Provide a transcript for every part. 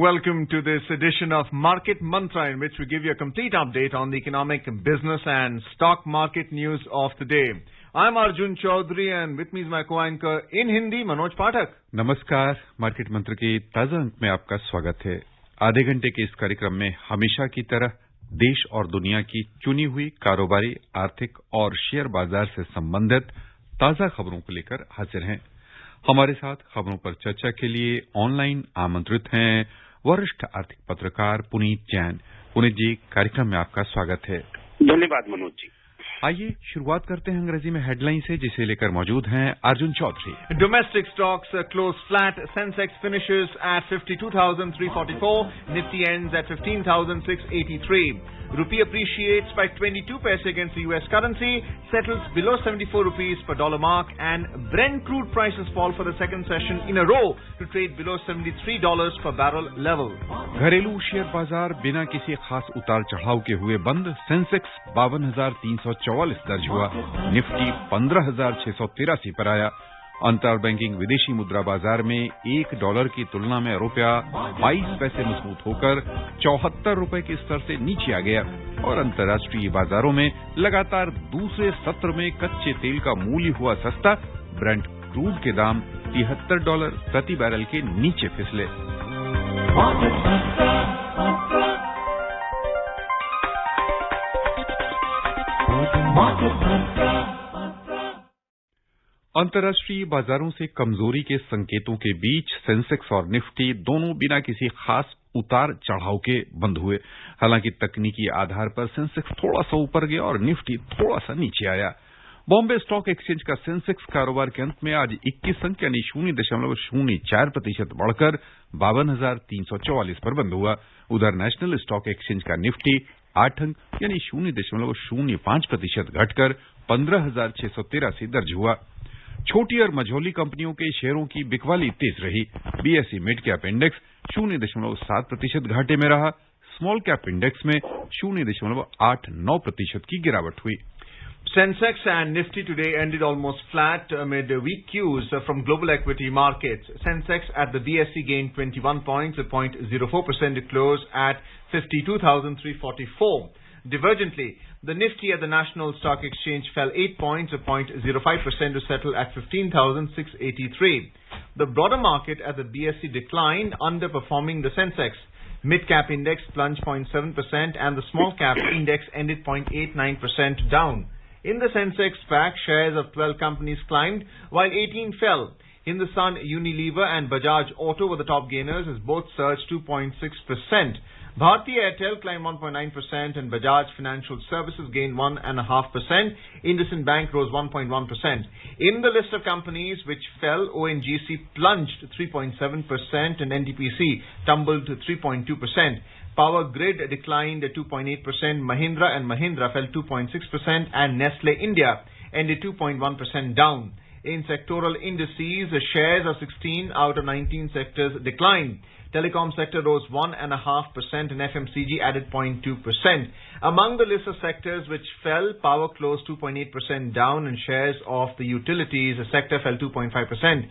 Welcome to this edition of Market Mantra, in which we give you a complete update on the economic, business and stock market news of the day. I'm Arjun Chaudhary and with me is my co-anchor in Hindi, Manoj Pathak. नमस्कार, market मंत्र के ताजा अंक में आपका स्वागत है। आधे घंटे के इस कार्यक्रम में हमेशा की तरह देश और दुनिया की चुनी हुई कारोबारी, आर्थिक और शेयर बाजार से संबंधित ताजा खबरों को लेकर हाजिर हैं। हमारे साथ खबरों पर चर्चा के लिए ऑनलाइन आमंत्रित हैं वरिष्ठ आर्थिक पत्रकार पुनीत जैन। पुनीत जी, कार्यक्रम में आपका स्वागत है। धन्यवाद मनोज जी। आइए शुरुआत करते हैं अंग्रेजी में हेडलाइन से, जिसे लेकर मौजूद हैं Arjun Chaudhary. Domestic stocks close flat. Sensex finishes at 52,344. Nifty ends at 15,683. Rupee appreciates by 22 paise against the US currency, settles below 74 rupees per dollar mark, and Brent crude prices fall for the second session in a row to trade below $73 per barrel level. घरेलू share बाजार बिना किसी खास उतार चढ़ाव के हुए बंद। सेंसेक्स 52,344 दर्ज हुआ। निफ्टी 15,683 पर आया। अंतर बैंकिंग विदेशी मुद्रा बाजार में $1 की तुलना में रुपया 22 पैसे मजबूत होकर 74 रुपए के स्तर से नीचे आ गया। और अंतर्राष्ट्रीय बाजारों में लगातार दूसरे सत्र में कच्चे तेल का मूल्य हुआ सस्ता। ब्रेंट क्रूड के दाम $73 प्रति बैरल के नीचे फिसले। अंतर्राष्ट्रीय बाजारों से कमजोरी के संकेतों के बीच सेंसेक्स और निफ्टी दोनों बिना किसी खास उतार चढ़ाव के बंद हुए। हालांकि तकनीकी आधार पर सेंसेक्स थोड़ा सा ऊपर गया और निफ्टी थोड़ा सा नीचे आया। बॉम्बे स्टॉक एक्सचेंज का सेंसेक्स कारोबार के अंत में आज 21 अंक यानी 0.04% बढ़कर 52,344 पर बंद हुआ। उधर नेशनल स्टॉक एक्सचेंज का निफ्टी 8 अंक यानी 0.05% घटकर 15,683 दर्ज हुआ। छोटी और मझोली कंपनियों के शेयरों की बिकवाली तेज रही। बीएसई मिड कैप इंडेक्स 0.7% घाटे में रहा। स्मॉल कैप इंडेक्स में 0.89% की गिरावट हुई। Sensex and Nifty today ended almost flat amid weak cues from global equity markets. Sensex at the BSE gained 21 points, a 0.04% to close at 52,344. Divergently, the Nifty at the National Stock Exchange fell 8 points, a 0.05% to settle at 15,683. The broader market at the BSE declined, underperforming the Sensex. Mid-cap index plunged 0.7% and the small-cap index ended 0.89% down. In the Sensex pack, shares of 12 companies climbed, while 18 fell. Hindustan Unilever and Bajaj Auto were the top gainers as both surged 2.6%. Bharti Airtel climbed 1.9% and Bajaj Financial Services gained 1.5%. IndusInd Bank rose 1.1%. In the list of companies which fell, ONGC plunged 3.7% and NTPC tumbled to 3.2%. Power Grid declined 2.8%. Mahindra and Mahindra fell 2.6% and Nestle India ended 2.1% down. In sectoral indices, the shares of 16 out of 19 sectors declined. Telecom sector rose 1.5% and FMCG added 0.2%. Among the list of sectors which fell, power closed 2.8% down and shares of the utilities sector fell 2.5%.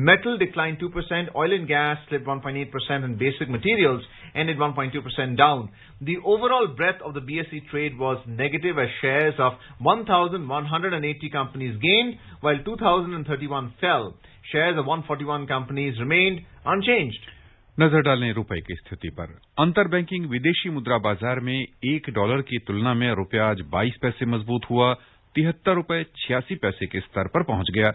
Metal declined 2%, oil and gas slipped 1.8% and basic materials ended 1.2% down. The overall breadth of the BSE trade was negative as shares of 1,180 companies gained while 2,031 fell. Shares of 141 companies remained unchanged. नजर डालें रुपए की स्थिति पर। अंतर banking विदेशी मुद्रा बाजार में $1 की तुलना में रुपया आज 22 पैसे मजबूत हुआ। 73 रुपए 86 पैसे के स्तर पर पहुंच गया।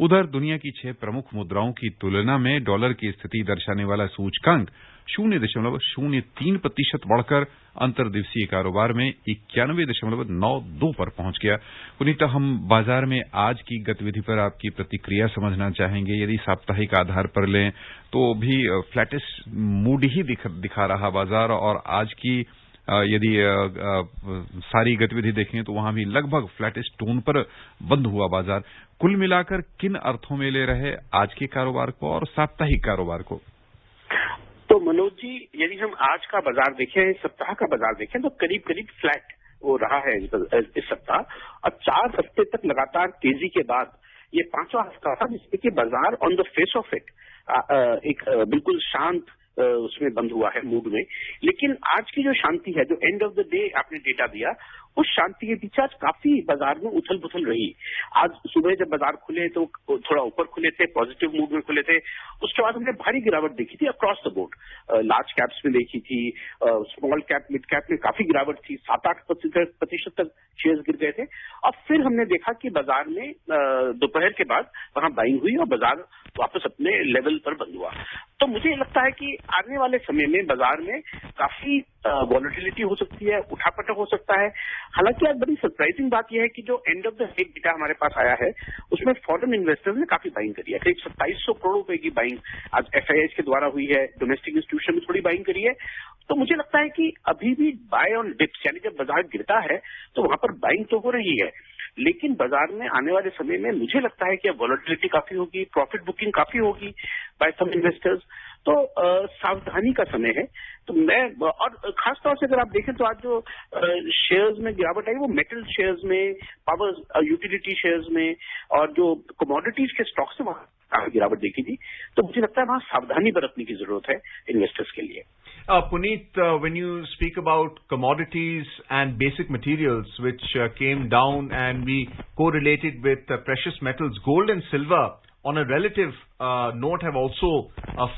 उधर दुनिया की 6 प्रमुख मुद्राओं की तुलना में डॉलर की स्थिति दर्शाने वाला सूचकांक 0.03% बढ़कर अंतर्दिवसीय कारोबार में 91.92 पर पहुंच गया। पुनीता, हम बाजार में आज की गतिविधि पर आपकी प्रतिक्रिया समझना चाहेंगे। यदि साप्ताहिक आधार पर लें तो भी फ्लैटिश मूड ही दिखा रहा बाजार, और आज की यदि सारी गतिविधि देखें तो वहां भी लगभग फ्लैटिश टोन पर बंद हुआ बाजार। कुल मिलाकर किन अर्थों में ले रहे आज के कारोबार को और साप्ताहिक कारोबार को? तो मनोज जी, यदि हम आज का बाजार देखें, इस सप्ताह का बाजार देखें तो करीब करीब फ्लैट वो रहा है इस सप्ताह। और 4 हफ्ते तक लगातार तेजी के बाद ये 5वां हफ्ता था जिसमें कि बाजार on the face of it एक बिल्कुल शांत उसमें बंद हुआ है, मूड में। लेकिन आज की जो शांति है, जो एंड ऑफ द डे आपने डेटा दिया, उस शांति के पीछे आज काफी बाजार में उथल पुथल रही। आज सुबह जब बाजार खुले तो थोड़ा ऊपर खुले थे, पॉजिटिव मूड में खुले थे। उसके बाद हमने भारी गिरावट देखी थी across the board. Large caps में देखी थी, स्मॉल कैप, मिड कैप में काफी गिरावट थी, 7-8% तक शेयर्स गिर गए थे। और फिर हमने देखा कि बाजार में दोपहर के बाद वहां बाइंग हुई और बाजार वापस अपने लेवल पर बंद हुआ। तो मुझे लगता है कि आने वाले समय में बाजार में काफी वॉलेटिलिटी हो सकती है, उठापटक हो सकता है। हालांकि आज बड़ी सरप्राइजिंग बात यह है कि जो end of the day data हमारे पास आया है, उसमें फॉरेन इन्वेस्टर्स ने काफी बाइंग करी है। करीब 2700 करोड़ रुपए की बाइंग आज FIIs के द्वारा हुई है, डोमेस्टिक इंस्टीट्यूशन में थोड़ी बाइंग करी है। तो मुझे लगता है कि अभी भी बाय ऑन डिप्स, यानी जब बाजार गिरता है तो वहां पर बाइंग तो हो रही है, लेकिन बाजार में आने वाले समय में मुझे लगता है कि अब वॉलेटिलिटी काफी होगी, प्रॉफिट बुकिंग काफी होगी बाय सम इन्वेस्टर्स। तो सावधानी का समय है। तो मैं, और खासतौर से अगर आप देखें तो आज जो शेयर्स में गिरावट आई वो मेटल शेयर्स में, पावर यूटिलिटी शेयर्स में और जो कमोडिटीज के स्टॉक्स में वहां गिरावट देखी थी। तो मुझे लगता है वहां सावधानी बरतने की जरूरत है इन्वेस्टर्स के लिए। Puneet, when you speak about commodities and basic materials which came down and we correlated with precious metals, gold and silver on a relative note have also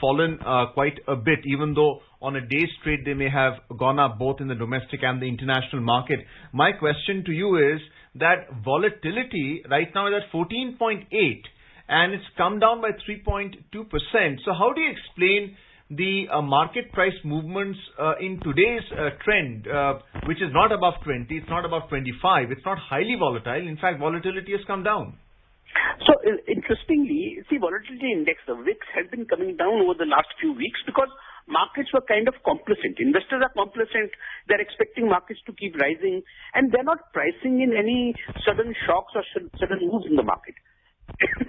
fallen quite a bit, even though on a day's trade they may have gone up both in the domestic and the international market. My question to you is that volatility right now is at 14.8 and it's come down by 3.2%. So how do you explain the market price movements in today's trend, which is not above 20, it's not above 25, it's not highly volatile. In fact, volatility has come down. So interestingly, see, volatility index, the VIX, has been coming down over the last few weeks because markets were kind of complacent. Investors are complacent. They're expecting markets to keep rising, and they're not pricing in any sudden shocks or sudden moves in the market.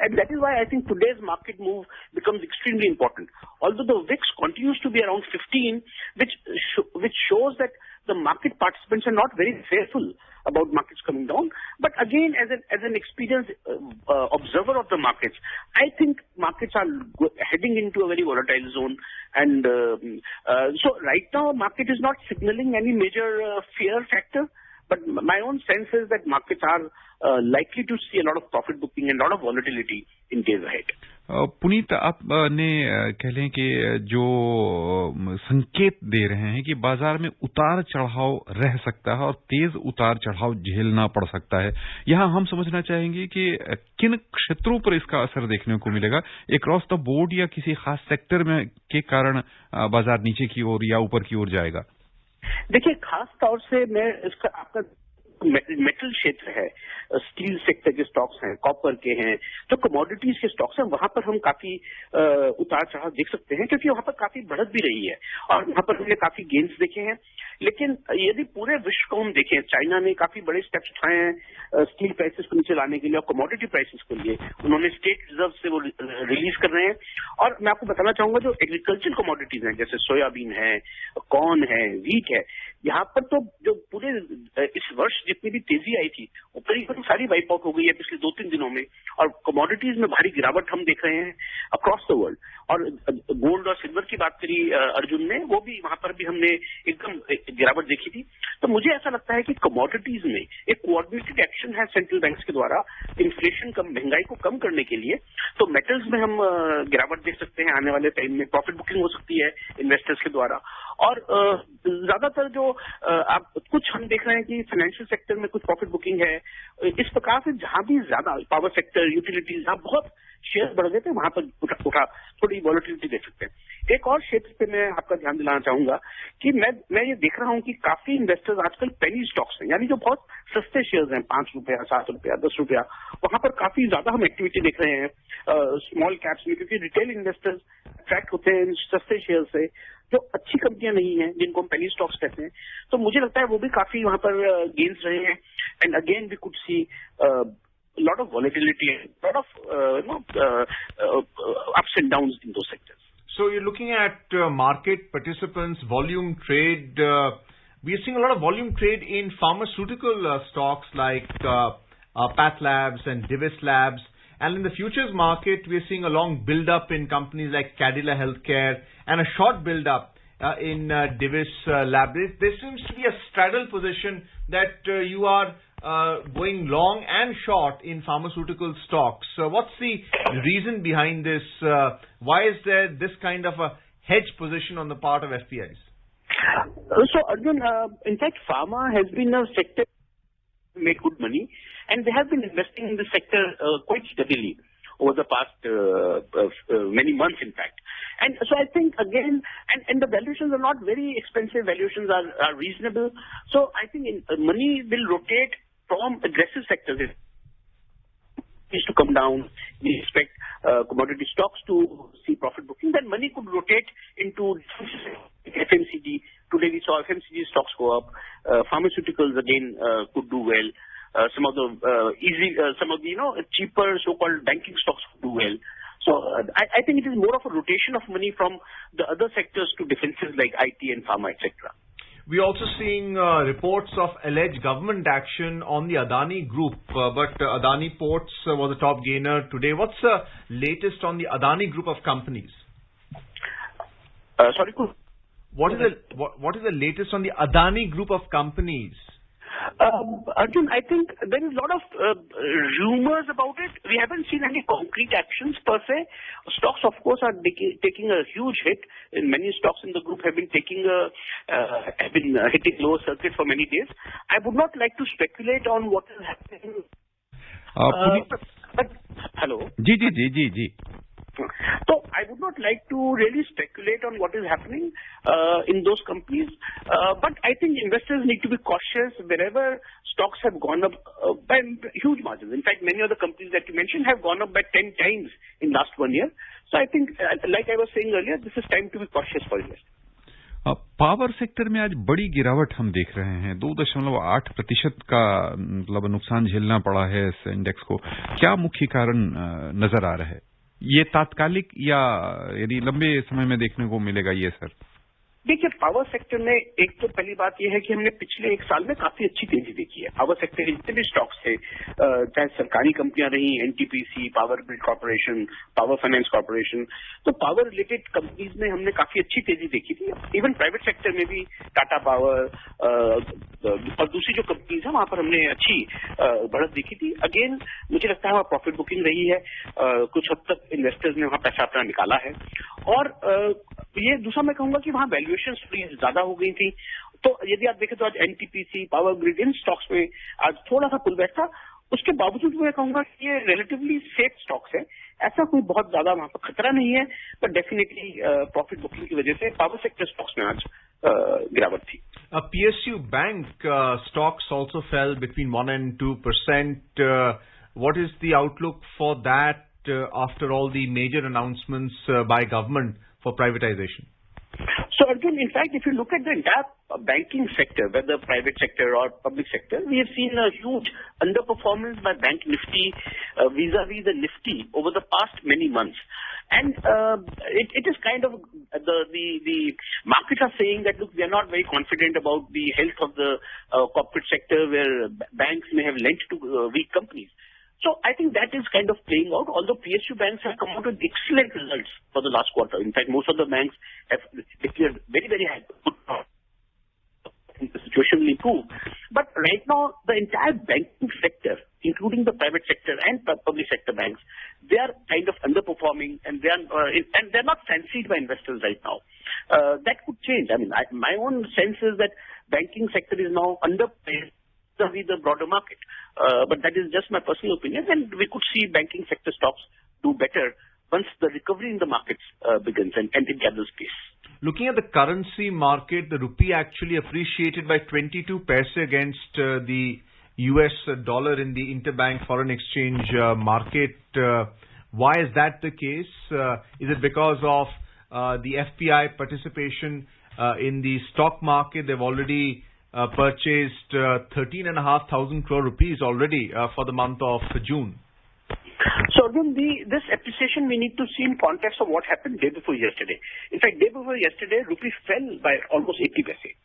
And that is why I think today's market move becomes extremely important. Although the VIX continues to be around 15, which shows that the market participants are not very fearful about markets coming down. But again, as an experienced observer of the markets, I think markets are heading into a very volatile zone. And so right now, market is not signaling any major fear factor. But my own sense is that markets are likely to see a lot of profit booking and a lot of volatility in days ahead. Puneet, आपने कह लें कि जो संकेत दे रहे हैं कि बाजार में उतार चढ़ाव रह सकता है और तेज उतार चढ़ाव झेलना पड़ सकता है, यहाँ हम समझना चाहेंगे कि किन क्षेत्रों पर इसका असर देखने को मिलेगा, अक्रॉस द बोर्ड या किसी खास सेक्टर में के कारण बाजार नीचे की ओर या ऊपर की ओर जाएगा? देखिए, खास तौर से मैं इसका आपका मेटल क्षेत्र है, स्टील सेक्टर के स्टॉक्स हैं, कॉपर के हैं, जो कमोडिटीज के स्टॉक्स हैं, वहां पर हम काफी उतार चढ़ाव देख सकते हैं, क्योंकि वहां पर काफी बढ़त भी रही है और वहां पर हमने काफी गेन्स देखे हैं। लेकिन यदि पूरे विश्व को हम देखें, चाइना ने काफी बड़े स्टेप्स उठाए हैं स्टील प्राइसेस को नीचे लाने के लिए और कमोडिटी प्राइसेस के लिए। उन्होंने स्टेट रिजर्व से वो रिलीज कर रहे हैं। और मैं आपको बताना चाहूंगा, जो एग्रीकल्चर कमोडिटीज हैं, जैसे सोयाबीन है, कॉर्न है, व्हीट है, यहाँ पर तो जो पूरे इस वर्ष जितनी भी तेजी आई थी वो करीबन सारी वाइप आउट हो गई है पिछले 2-3 दिनों में। और कमोडिटीज में भारी गिरावट हम देख रहे हैं अक्रॉस द वर्ल्ड। और गोल्ड और सिल्वर की बात करी अर्जुन ने, वो भी वहां पर भी हमने एकदम गिरावट देखी थी। तो मुझे ऐसा लगता है कि कमोडिटीज में एक कोऑर्डिनेटेड एक्शन है सेंट्रल बैंक्स के द्वारा इन्फ्लेशन कम, महंगाई को कम करने के लिए। तो मेटल्स में हम गिरावट देख सकते हैं आने वाले टाइम में, प्रॉफिट बुकिंग हो सकती है इन्वेस्टर्स के द्वारा। और ज्यादातर जो आप कुछ हम देख रहे हैं कि फाइनेंशियल सेक्टर में कुछ प्रॉफिट बुकिंग है। इस प्रकार से जहां भी ज्यादा पावर सेक्टर, यूटिलिटीज, जहां बहुत शेयर बढ़ गए थे वहां पर उठा थोड़ी वॉलेटिलिटी देख सकते हैं। एक और क्षेत्र पे मैं आपका ध्यान दिलाना चाहूंगा कि मैं ये देख रहा हूं कि काफी इन्वेस्टर्स आजकल पेनी स्टॉक्स हैं, यानी जो बहुत सस्ते शेयर्स हैं, 5 रुपया, 7 रुपया, 10 रुपया, वहां पर काफी ज्यादा हम एक्टिविटी देख रहे हैं स्मॉल कैप्स में, क्योंकि रिटेल इन्वेस्टर्स अट्रैक्ट होते हैं सस्ते शेयर से, जो अच्छी कंपनियां नहीं है, जिनको हम पेनी स्टॉक्स कहते हैं। तो मुझे लगता है वो भी काफी वहां पर गेन्स रहे हैं। And again we could see lot of volatility, lot of ups and downs in those sectors. So you're looking at market participants, volume trade. We are seeing a lot of volume trade in pharmaceutical stocks like Path Labs and Divis Labs. And in the futures market, we're seeing a long build-up in companies like Cadila Healthcare and a short build-up in Divis Lab. There seems to be a straddle position that you are going long and short in pharmaceutical stocks. What's the reason behind this? Why is there this kind of a hedge position on the part of FPIs? So, Arjun, in fact, pharma has been a sector that made good money, and they have been investing in the sector quite steadily over the past many months, in fact. And so I think, again, and the valuations are not very expensive. Valuations are reasonable. So I think money will rotate from aggressive sectors. It needs to come down. We expect commodity stocks to see profit booking. Then money could rotate into FMCG. Today we saw FMCG stocks go up. Pharmaceuticals again could do well. Some of the cheaper so-called banking stocks could do well. So I think it is more of a rotation of money from the other sectors to defenses like IT and pharma, etc. We're also seeing reports of alleged government action on the Adani Group, but Adani Ports was the top gainer today. What's the latest on the Adani Group of companies? Sorry, cool. What is the latest on the Adani Group of companies? Arjun, I think there is a lot of rumors about it. We haven't seen any concrete actions per se. Stocks, of course, are taking a huge hit. Many stocks in the group have been hitting lower circuit for many days. I would not like to speculate on what is happening. But hello. जी. So I would not like to really speculate on what is happening in those companies. But I think investors need to be cautious wherever stocks have gone up by huge margins. In fact, many of the companies that you mentioned have gone up by 10 times in last 1 year. So I think, like I was saying earlier, this is time to be cautious for investors. Power sector में आज बड़ी गिरावट हम देख रहे हैं। 2.8% का मतलब नुकसान झेलना पड़ा है इस इंडेक्स को। क्या मुख्य कारण नजर आ रहा है? ये तात्कालिक या यदि लंबे समय में देखने को मिलेगा ये सर? देखिए, पावर सेक्टर में एक तो पहली बात यह है कि हमने पिछले 1 साल में काफी अच्छी तेजी देखी है। पावर सेक्टर के जितने भी स्टॉक्स थे, चाहे सरकारी कंपनियां रही, NTPC, power grid corporation, power finance corporation, तो पावर रिलेटेड कंपनीज में हमने काफी अच्छी तेजी देखी थी। इवन प्राइवेट सेक्टर में भी टाटा पावर और दूसरी जो कंपनीज है वहां पर हमने अच्छी बढ़त देखी थी। अगेन मुझे लगता है वहां प्रॉफिट बुकिंग रही है, कुछ हद तक इन्वेस्टर्स ने वहां पैसा अपना निकाला है। और ये दूसरा मैं कहूंगा कि वहां वैल्यूएशन थोड़ी ज्यादा हो गई थी। तो यदि आप देखें तो आज एनटीपीसी, पावर ग्रिड, इन स्टॉक्स में आज थोड़ा सा पुलबैक था। उसके बावजूद मैं कहूंगा कि ये रिलेटिवली सेफ स्टॉक्स है। ऐसा कोई बहुत ज्यादा वहां पर खतरा नहीं है, पर डेफिनेटली प्रॉफिट बुकिंग की वजह से पावर सेक्टर स्टॉक्स में आज गिरावट थी। PSU Bank stocks also fell between 1 and 2%. What is the outlook for that after all the major announcements by government for privatization? So, Arjun, in fact, if you look at the entire banking sector, whether private sector or public sector, we have seen a huge underperformance by Bank Nifty vis-a-vis the Nifty over the past many months. And it is kind of the markets are saying that, look, we are not very confident about the health of the corporate sector where banks may have lent to weak companies. So I think that is kind of playing out, although PSU banks have come out with excellent results for the last quarter. In fact, most of the banks have declared very, very high good profit. I think the situation will improve. But right now, the entire banking sector, including the private sector and public sector banks, they are kind of underperforming, and they're not fancied by investors right now. That could change. I mean, my own sense is that banking sector is now underpaid vis-a-vis the broader market. But that is just my personal opinion, and we could see banking sector stocks do better once the recovery in the markets begins and it gathers pace. Looking at the currency market, the rupee actually appreciated by 22 paise against the US dollar in the interbank foreign exchange market. Why is that the case? Is it because of the FPI participation in the stock market? They've already purchased 13,500 crore rupees already for the month of June. So again, this appreciation we need to see in context of what happened day before yesterday. In fact, day before yesterday, rupee fell by almost 80 paise,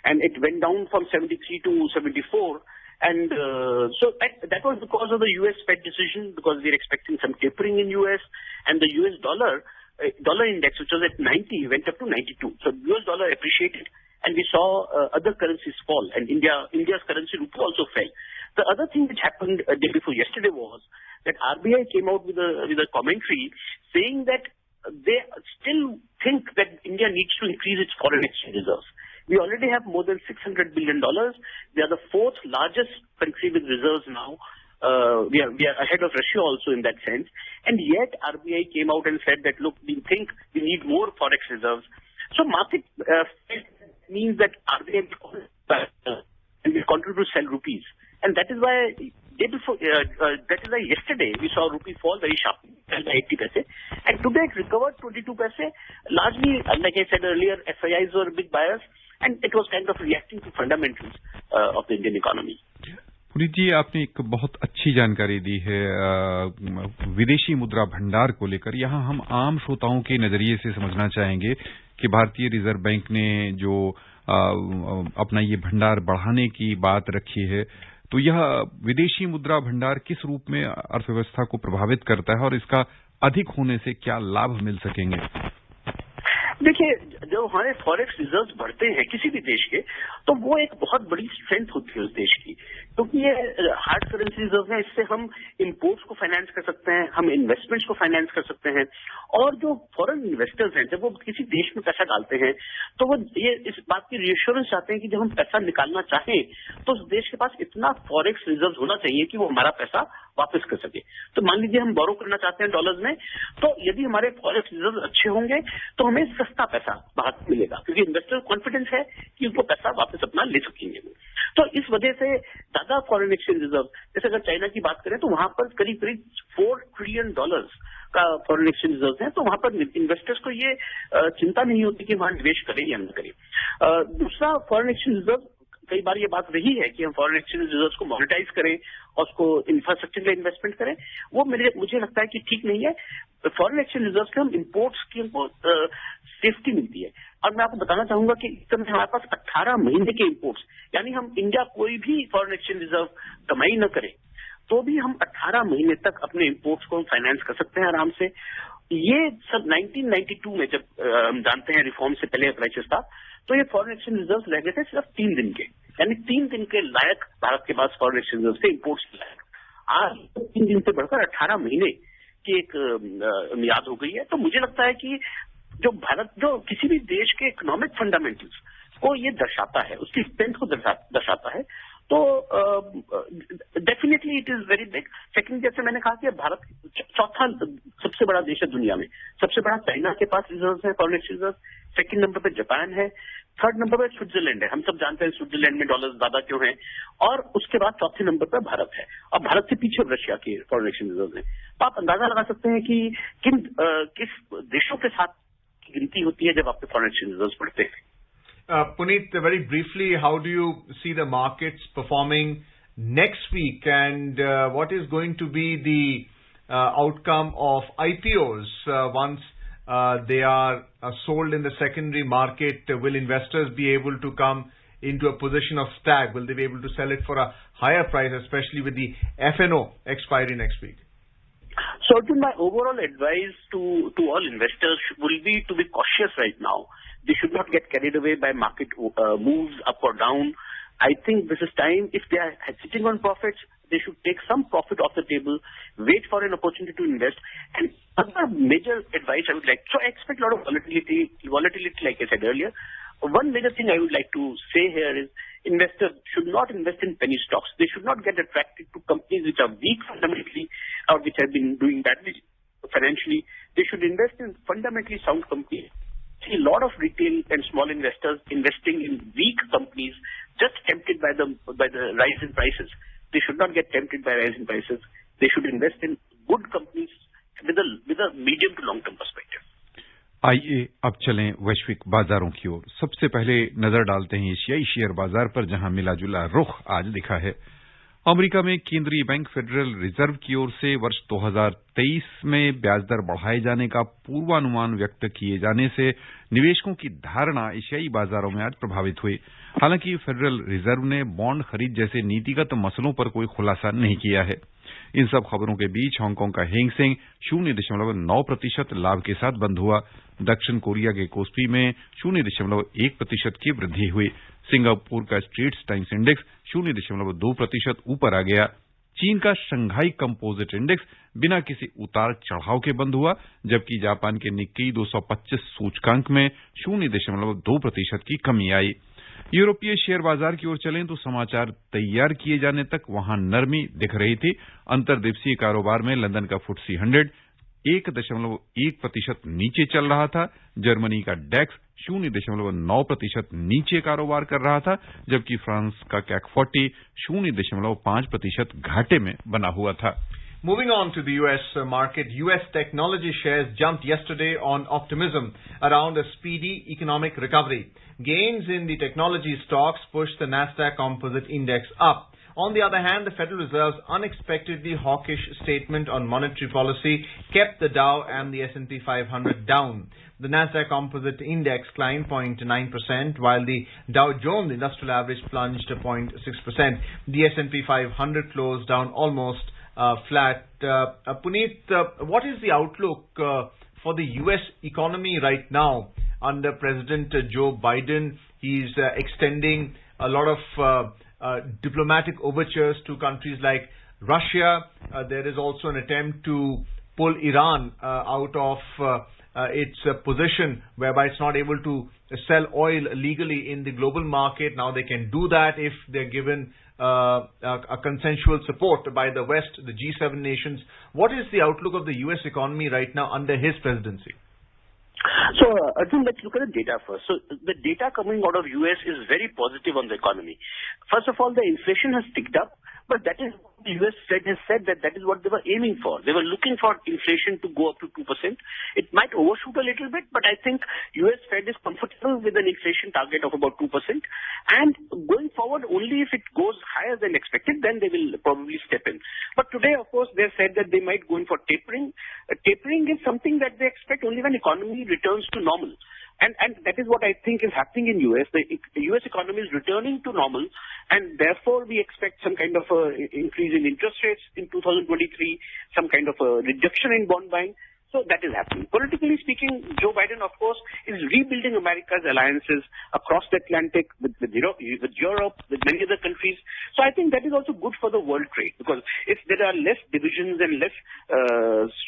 and it went down from 73 to 74. And so that was because of the US Fed decision, because we are expecting some tapering in US, and the US dollar index, which was at 90, went up to 92. So US dollar appreciated, and we saw other currencies fall, and India's currency rupee also fell. The other thing which happened day before yesterday was that RBI came out with a commentary saying that they still think that India needs to increase its foreign exchange reserves. We already have more than $600 billion. We are the fourth largest country with reserves now. We are ahead of Russia also in that sense. And yet RBI came out and said that, look, we think we need more forex reserves. So market means that RBI will continue to sell rupees. And that is why yesterday we saw rupee fall very sharply, fell by 80 paise. And today it recovered 22 paise. Largely, like I said earlier, FIIs were big buyers, and it was kind of reacting to fundamentals of the Indian economy. Puneet जी, आपने एक बहुत अच्छी जानकारी दी है विदेशी मुद्रा भंडार को लेकर। यहाँ हम आम श्रोताओं के नजरिए से समझना चाहेंगे कि भारतीय रिजर्व बैंक ने जो अपना ये भंडार बढ़ाने की बात रखी है, तो यह विदेशी मुद्रा भंडार किस रूप में अर्थव्यवस्था को प्रभावित करता है और इसका अधिक होने से क्या लाभ मिल सकेंगे? देखिए, जब हमारे फॉरेक्स रिजर्व्स बढ़ते हैं किसी भी देश के, तो वो एक बहुत बड़ी स्ट्रेंथ होती है उस देश की, क्योंकि ये हार्ड करेंसी रिजर्व है। इससे हम इंपोर्ट्स को फाइनेंस कर सकते हैं, हम इन्वेस्टमेंट्स को फाइनेंस कर सकते हैं, और जो फॉरेन इन्वेस्टर्स हैं जब वो किसी देश में पैसा डालते हैं तो वो ये इस बात की रिएश्योरेंस चाहते हैं कि जब हम पैसा निकालना चाहें तो उस देश के पास इतना फॉरेक्स रिजर्व होना चाहिए कि वो हमारा पैसा वापस कर सके। तो मान लीजिए हम बोरो करना चाहते हैं डॉलर्स में, तो यदि हमारे फॉरेक्स रिजर्व अच्छे होंगे तो हमें सस्ता पैसा बाहर मिलेगा, क्योंकि इन्वेस्टर कॉन्फिडेंस है कि उनको पैसा वापस अपना ले सकेंगे। तो इस वजह से ज्यादा फॉरेन एक्सचेंज रिजर्व, जैसे अगर चाइना की बात करें तो वहां पर करीब करीब $4 ट्रिलियन का फॉरेन एक्सचेंज रिजर्व है, तो वहां पर इन्वेस्टर्स को ये चिंता नहीं होती कि वहां निवेश करें या न करें। दूसरा, फॉरेन एक्सचेंज रिजर्व, कई बार ये बात रही है कि हम फॉरेन एक्सचेंज रिजर्व्स को मॉनिटाइज करें और उसको इंफ्रास्ट्रक्चर में इन्वेस्टमेंट करें, वो मुझे लगता है कि ठीक नहीं है। फॉरेन एक्सचेंज रिजर्व्स के हम इंपोर्ट्स की हमको सेफ्टी मिलती है, और मैं आपको बताना चाहूंगा कि इस समय हमारे पास 18 महीने के इंपोर्ट्स, यानी हम इंडिया कोई भी फॉरेन एक्सचेंज रिजर्व कमाई न करें तो भी हम 18 महीने तक अपने इंपोर्ट्स को फाइनेंस कर सकते हैं आराम से। ये सब 1992 में जब हम जानते हैं रिफॉर्म से पहले क्राइसिस था, तो ये फॉरेन एक्सचेंज रिजर्व रह गए थे सिर्फ 3 दिन के, यानी 3 दिन के लायक भारत के पास फॉरेन एक्सचेंज रिजर्व से इंपोर्ट्स के लायक। आज 3 दिन से बढ़कर 18 महीने की एक मियाद हो गई है। तो मुझे लगता है कि जो किसी भी देश के इकोनॉमिक फंडामेंटल्स को ये दर्शाता है, उसकी स्ट्रेंथ को दर्शाता है, तो definitely it is very big. Second, जैसे मैंने कहा कि भारत चौथा सबसे बड़ा देश है दुनिया में, सबसे बड़ा चाइना के पास रिजर्व है foreign exchange reserve, second number पे जापान है, थर्ड नंबर पे स्विट्जरलैंड है। हम सब जानते हैं स्विट्जरलैंड में डॉलर्स ज्यादा क्यों हैं, और उसके बाद चौथे नंबर पर भारत है, और भारत से पीछे रशिया के फॉरेन एक्सचेंज रिजर्व है। तो आप अंदाजा लगा सकते हैं कि किस देशों के साथ गिनती होती है जब आपके फॉरेन एक्सचेंज रिजर्व बढ़ते हैं। Puneet, very briefly, how do you see the markets performing next week, and what is going to be the outcome of IPOs once they are sold in the secondary market? Will investors be able to come into a position of stag? Will they be able to sell it for a higher price, especially with the FNO expiry next week? So, my overall advice to all investors will be to be cautious right now. They should not get carried away by market moves up or down. I think this is time. If they are sitting on profits, they should take some profit off the table, wait for an opportunity to invest. And another major advice I would like, so I expect a lot of volatility like I said earlier. One major thing I would like to say here is investors should not invest in penny stocks. They should not get attracted to companies which are weak fundamentally or which have been doing badly financially. They should invest in fundamentally sound companies. See a lot of retail and small investors investing in weak companies just tempted by the rise in prices. They should not get tempted by rise in prices. They should invest in good companies with a medium to long term perspective. आइए अब चलें वैश्विक बाजारों की ओर। सबसे पहले नजर डालते हैं एशियाई शेयर बाजार पर, जहां मिला जुला रुख आज दिखा है। अमेरिका में केंद्रीय बैंक फेडरल रिजर्व की ओर से वर्ष 2023 में ब्याज दर बढ़ाए जाने का पूर्वानुमान व्यक्त किए जाने से निवेशकों की धारणा एशियाई बाजारों में आज प्रभावित हुई। हालांकि फेडरल रिजर्व ने बॉन्ड खरीद जैसे नीतिगत मसलों पर कोई खुलासा नहीं किया है। इन सब खबरों के बीच हांगकांग का हैंग सेंग 0.9% लाभ के साथ बंद हुआ। दक्षिण कोरिया के कोस्पी में 0.1% की वृद्धि हुई। सिंगापुर का स्ट्रेट्स टाइम्स इंडेक्स 0.2% ऊपर आ गया। चीन का शंघाई कंपोजिट इंडेक्स बिना किसी उतार चढ़ाव के बंद हुआ, जबकि जापान के निक्केई 225 सूचकांक में 0.2% की कमी आई। यूरोपीय शेयर बाजार की ओर चलें तो समाचार तैयार किए जाने तक वहां नरमी दिख रही थी। अंतर्दिवसीय कारोबार में लंदन का फुट्सी 100 1.1% नीचे चल रहा था। जर्मनी का डेक्स 0.9% नीचे कारोबार कर रहा था, जबकि फ्रांस का कैक 40 0.5% घाटे में बना हुआ था। Moving on to the U.S. market, U.S. technology shares jumped yesterday on optimism around a speedy economic recovery. Gains in the technology stocks pushed the Nasdaq Composite Index up. On the other hand, the Federal Reserve's unexpectedly hawkish statement on monetary policy kept the Dow and the S&P 500 down. The Nasdaq Composite Index climbed 0.9%, while the Dow Jones Industrial Average plunged 0.6%. The S&P 500 closed down almost flat. Puneet, what is the outlook for the U.S. economy right now under President Joe Biden? He's extending a lot of diplomatic overtures to countries like Russia. There is also an attempt to pull Iran out of its position whereby it's not able to sell oil legally in the global market. Now they can do that if they're given a consensual support by the West, the G7 nations. What is the outlook of the U.S. economy right now under his presidency? So, Arjun, let's look at the data first. So, the data coming out of U.S. is very positive on the economy. First of all, the inflation has ticked up, but that is what the U.S. Fed has said that is what they were aiming for. They were looking for inflation to go up to 2%. It might overshoot a little bit, but I think U.S. Fed is comfortable with an inflation target of about 2%. And going forward, only if it goes higher than expected, then they will probably step in. But today, of course, they said that they might go in for tapering. Tapering is something that they expect only when economy returns to normal. And that is what I think is happening in U.S. The U.S. economy is returning to normal, and therefore we expect some kind of a increase in interest rates in 2023, some kind of a reduction in bond buying. So that is happening. Politically speaking, Joe Biden, of course, is rebuilding America's alliances across the Atlantic with Europe, with many other countries. So I think that is also good for the world trade, because if there are less divisions and less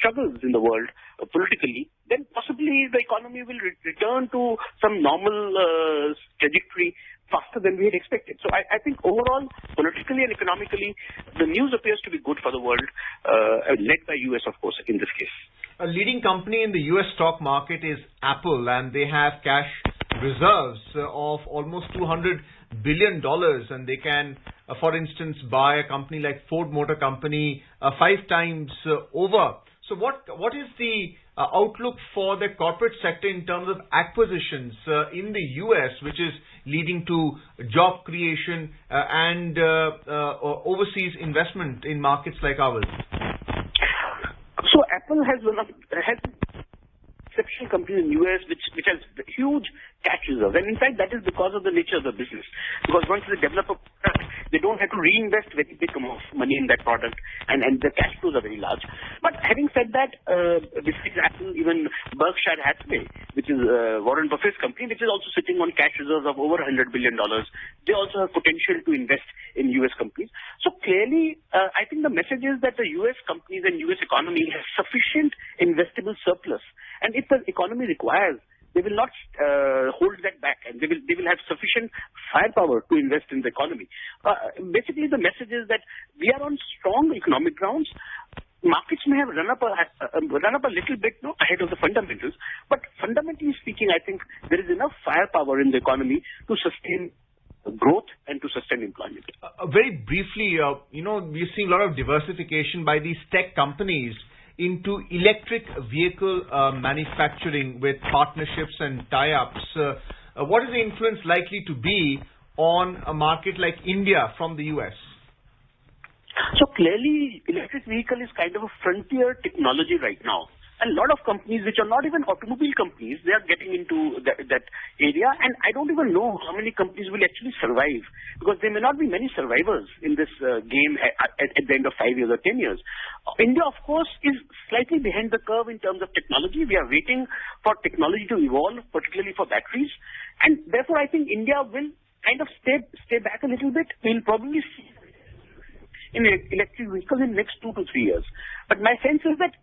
struggles in the world politically, then possibly the economy will return to some normal trajectory faster than we had expected. So I think overall, politically and economically, the news appears to be good for the world, led by U.S., of course, in this case. A leading company in the U.S. stock market is Apple, and they have cash reserves of almost $200 billion, and they can, for instance, buy a company like Ford Motor Company 5 times over. So what is the outlook for the corporate sector in terms of acquisitions in the U.S., which is leading to job creation and overseas investment in markets like ours? So Apple has exceptional company in the U.S. which has huge cash reserves. And in fact, that is because of the nature of the business. Because once they develop a product, they don't have to reinvest very big amount of money in that product, and the cash flows are very large. But having said that, besides Apple, even Berkshire Hathaway, which is Warren Buffett's company, which is also sitting on cash reserves of over $100 billion, they also have potential to invest in U.S. companies. So clearly, I think the message is that the U.S. companies and U.S. economy have sufficient investable surplus. And if the economy requires, they will not hold that back, and they will have sufficient firepower to invest in the economy. Basically, the message is that we are on strong economic grounds. Markets may have run up a little bit ahead of the fundamentals, but fundamentally speaking, I think there is enough firepower in the economy to sustain growth and to sustain employment. Very briefly, we're seeing a lot of diversification by these tech companies into electric vehicle manufacturing with partnerships and tie-ups. What is the influence likely to be on a market like India from the U.S.? So clearly, electric vehicle is kind of a frontier technology right now. And a lot of companies which are not even automobile companies, they are getting into that area. And I don't even know how many companies will actually survive, because there may not be many survivors in this game at the end of 5 years or 10 years. India, of course, is slightly behind the curve in terms of technology. We are waiting for technology to evolve, particularly for batteries. And therefore, I think India will kind of stay back a little bit. We'll probably see in electric vehicles in the next 2 to 3 years. But my sense is that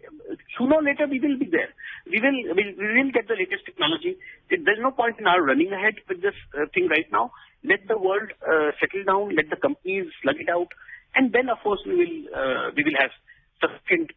sooner or later we will be there. We will get the latest technology. There's no point in our running ahead with this thing right now. Let the world settle down. Let the companies slug it out, and then of course we will have sufficient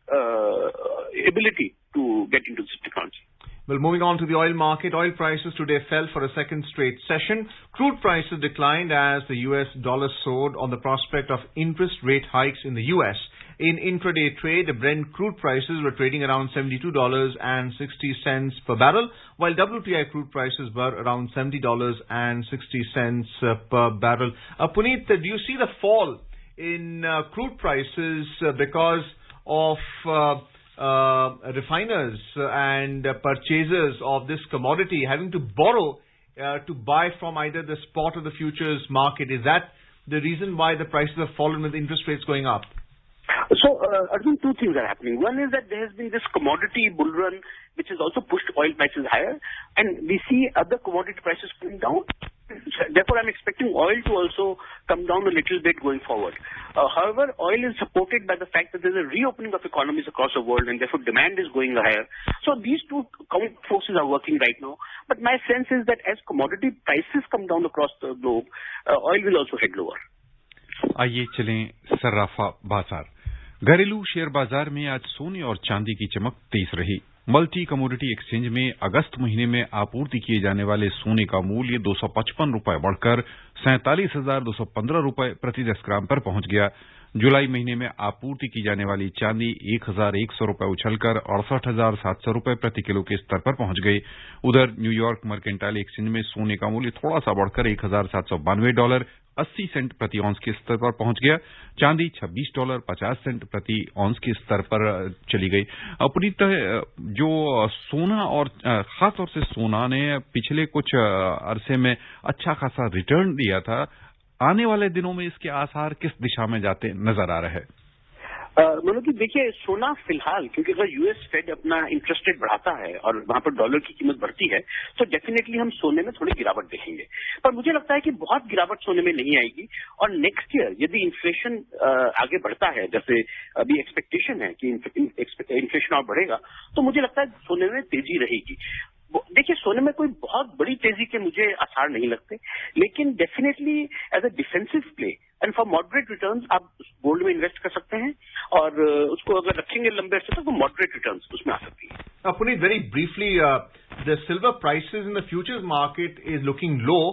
ability to get into this technology. Well, moving on to the oil market, oil prices today fell for a second straight session. Crude prices declined as the US dollar soared on the prospect of interest rate hikes in the US. In intraday trade, Brent crude prices were trading around $72.60 per barrel, while WTI crude prices were around $70.60 per barrel. Puneet, do you see the fall in crude prices because of refiners and purchasers of this commodity having to borrow to buy from either the spot or the futures market? Is that the reason why the prices have fallen with interest rates going up? So, Arjun, two things are happening. One is that there has been this commodity bull run, which has also pushed oil prices higher, and we see other commodity prices coming down. Therefore, I'm expecting oil to also come down a little bit going forward. However, oil is supported by the fact that there's a reopening of economies across the world, and therefore demand is going higher. So these two counter forces are working right now. But my sense is that as commodity prices come down across the globe, oil will also head lower. आइए चलें सर्राफा बाजार। घरेलू share बाजार में आज सोने और चांदी की चमक तेज रही। मल्टी कमोडिटी एक्सचेंज में अगस्त महीने में आपूर्ति किए जाने वाले सोने का मूल्य 255 रुपए बढ़कर 47,215 रुपए प्रति 10 ग्राम पर पहुंच गया। जुलाई महीने में आपूर्ति की जाने वाली चांदी 1,100 रुपए उछलकर 68,700 रुपए प्रति किलो के स्तर पर पहुंच गई। उधर न्यूयॉर्क मर्केंटाइल एक्सचेंज में सोने का मूल्य थोड़ा सा बढ़कर $1,792 80 सेंट प्रति औंस के स्तर पर पहुंच गया। चांदी $26 50 सेंट प्रति औंस के स्तर पर चली गई। अपनी जो सोना और खासतौर से सोना ने पिछले कुछ अरसे में अच्छा खासा रिटर्न दिया था, आने वाले दिनों में इसके आसार किस दिशा में जाते नजर आ रहे हैं? मनोज जी, देखिए, सोना फिलहाल, क्योंकि अगर यूएस फेड अपना इंटरेस्ट रेट बढ़ाता है और वहां पर डॉलर की कीमत बढ़ती है, तो डेफिनेटली हम सोने में थोड़ी गिरावट देखेंगे। पर मुझे लगता है कि बहुत गिरावट सोने में नहीं आएगी, और नेक्स्ट ईयर यदि इन्फ्लेशन आगे बढ़ता है, जैसे अभी एक्सपेक्टेशन है कि इन्फ्लेशन और बढ़ेगा, तो मुझे लगता है सोने में तेजी रहेगी। देखिए, सोने में कोई बहुत बड़ी तेजी के मुझे आसार नहीं लगते, लेकिन definitely as a defensive play and for moderate returns आप गोल्ड में इन्वेस्ट कर सकते हैं, और उसको अगर रखेंगे लंबे अरसे तक तो मॉडरेट रिटर्न्स उसमें आ सकती है। Puneet, very briefly, the silver prices in the futures market is looking low,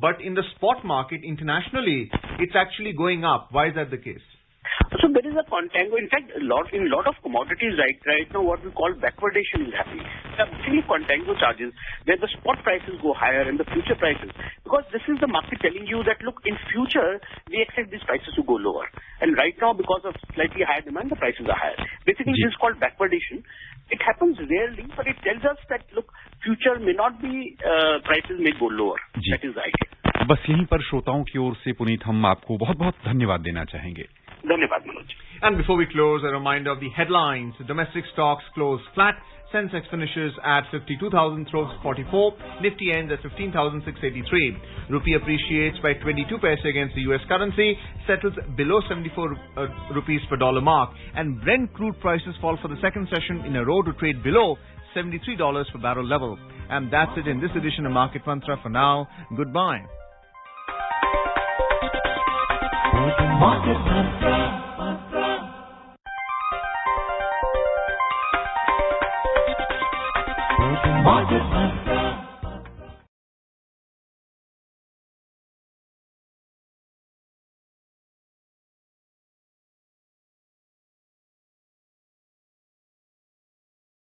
but in the spot market internationally, it's actually going up. Why is that the case? So there is a contango. In fact, in a lot of commodities right now, what we call backwardation is happening. There are basically contango charges where the spot prices go higher and the future prices, because this is the market telling you that, look, in future we expect these prices to go lower, and right now because of slightly higher demand the prices are higher. Basically, this is called backwardation. It happens rarely, but it tells us that, look, future may not be prices may go lower. That is the idea. बस यहीं पर श्रोताओं की ओर से पुनीत हम आपको बहुत बहुत धन्यवाद देना चाहेंगे। धन्यवाद Manoj. And before we close, a reminder of the headlines. Domestic stocks close flat. Sensex finishes at 52,344. Nifty ends at 15,683. Rupee appreciates by 22 paise against the US currency, settles below 74 rupees per dollar mark. And Brent crude prices fall for the second session in a row to trade below $73 per barrel level. And that's it in this edition of Market Mantra. For now, goodbye. Market Mantra. Market Mantra.